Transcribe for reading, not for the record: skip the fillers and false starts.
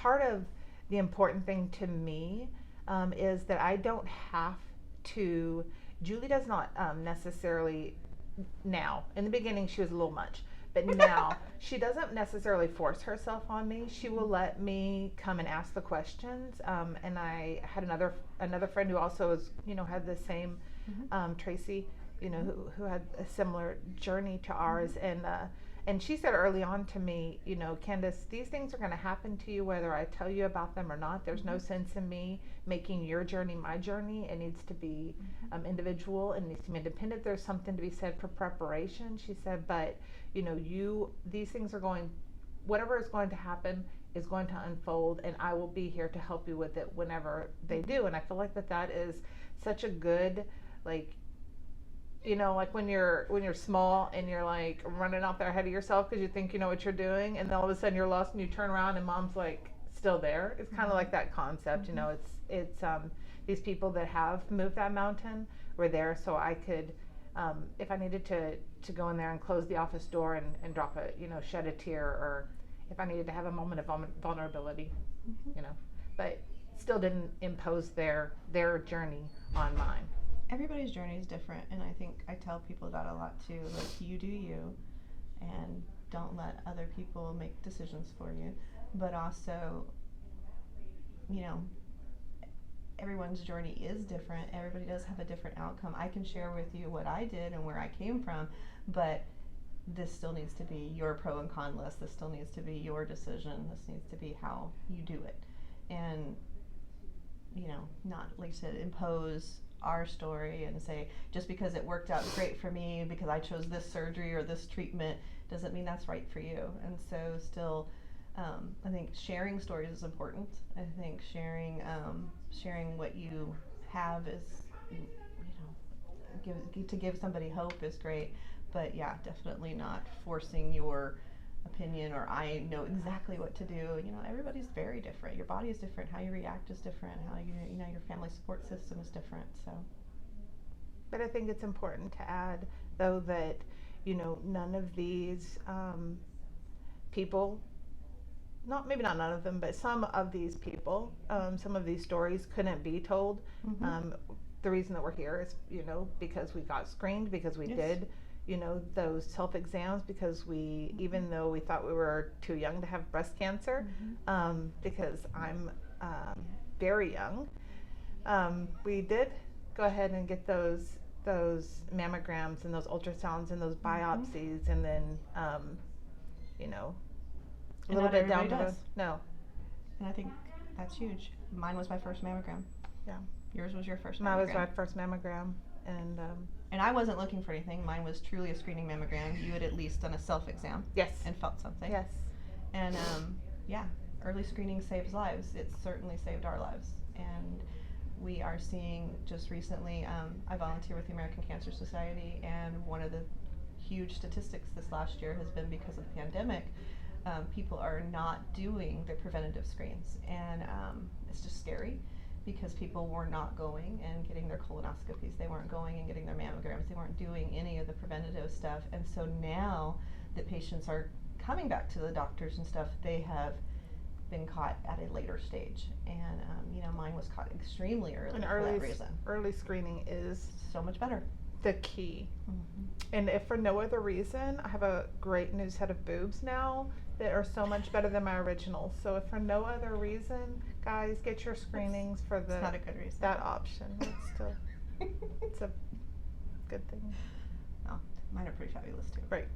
part of the important thing to me is that I don't have to. Julie does not necessarily now. In the beginning, she was a little much, but now she doesn't necessarily force herself on me. She will let me come and ask the questions. And I had another friend who also was, had the same Tracy, who had a similar journey to ours, and she said early on to me, Candace, these things are going to happen to you whether I tell you about them or not. There's no sense in me making your journey my journey. It needs to be individual. It needs to be independent. There's something to be said for preparation. She said, but these things are whatever is going to happen is going to unfold, and I will be here to help you with it whenever they do. And I feel like that is such a good, like when you're small and you're like running out there ahead of yourself because you think you know what you're doing, and then all of a sudden you're lost and you turn around and mom's like still there. It's kind of like that concept. It's these people that have moved that mountain were there, so I could, if I needed to go in there and close the office door and drop shed a tear, or if I needed to have a moment of vulnerability, but still didn't impose their journey on mine. Everybody's journey is different, and I think I tell people that a lot too. Like, you do you, and don't let other people make decisions for you. But also, everyone's journey is different. Everybody does have a different outcome. I can share with you what I did and where I came from, but this still needs to be your pro and con list. This still needs to be your decision. This needs to be how you do it. And, not, like I said, impose our story and say, just because it worked out great for me because I chose this surgery or this treatment doesn't mean that's right for you. And so still, I think sharing stories is important. I think sharing what you have is, to give somebody hope is great. But yeah, definitely not forcing your opinion or I know exactly what to do. Everybody's very different. Your body is different. How you react is different. How your family support system is different. So, but I think it's important to add, though, that none of these people, maybe not none of them, but some of these people, some of these stories couldn't be told. The reason that we're here is because we got screened, because we did those self-exams, because we, even though we thought we were too young to have breast cancer, because I'm very young, we did go ahead and get those mammograms and those ultrasounds and those biopsies, and then a little bit down the road. No. And I think that's huge. Mine was my first mammogram. Yeah. Yours was your first mammogram. Mine was my first mammogram, and I wasn't looking for anything. Mine was truly a screening mammogram. You had at least done a self-exam. Yes. And felt something. Yes. And early screening saves lives. It certainly saved our lives. And we are seeing just recently, I volunteer with the American Cancer Society, and one of the huge statistics this last year has been, because of the pandemic, people are not doing their preventative screens. And it's just scary, because people were not going and getting their colonoscopies. They weren't going and getting their mammograms. They weren't doing any of the preventative stuff. And so now that patients are coming back to the doctors and stuff, they have been caught at a later stage. And mine was caught extremely early, and for that reason. Early screening is so much better. The key. And if for no other reason, I have a great new set of boobs now that are so much better than my originals. So if for no other reason, guys, get your screenings for it's not a good reason. That option. It's still it's a good thing. Oh, mine are pretty fabulous too. Right.